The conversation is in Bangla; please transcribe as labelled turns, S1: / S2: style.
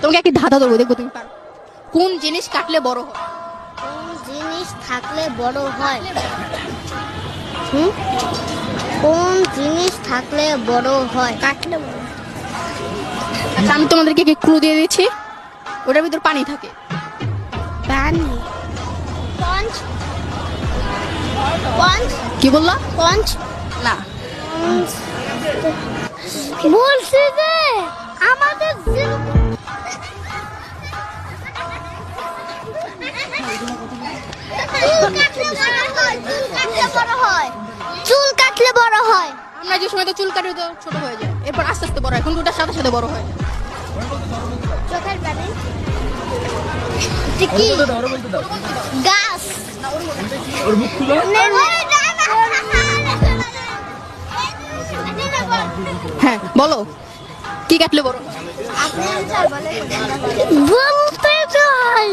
S1: তোমাকে একটি ধাঁধা দেবো, দেখবো তুমি পারো। কোন জিনিস কাটলে বড় হয়?
S2: কোন জিনিস থাকলে বড় হয়? হুম? কোন জিনিস থাকলে বড় হয়? কাটলে বড় হয়।
S1: আচ্ছা, আমি তোমাদেরকে কি ক্লু দিয়ে দিচ্ছি, ওটার ভিতর পানি থাকে।
S2: পানি। পঞ্চ। পঞ্চ।
S1: কি বললা?
S2: পঞ্চ।
S1: না,
S2: বলছি যে আমাদের চুল কাটলে বড় হয়।
S1: আমরা যে সময় তো চুল কাটি তো ছোট হয়ে যায়, এরপর আস্তে আস্তে বড় হয়, কিন্তু ওটার সাথে সাথে বড় হয়।
S2: চোখের পানি। কি? গাছ।
S1: হ্যাঁ বলো, কি কাটলে বড় হয়?
S2: বলতে চাই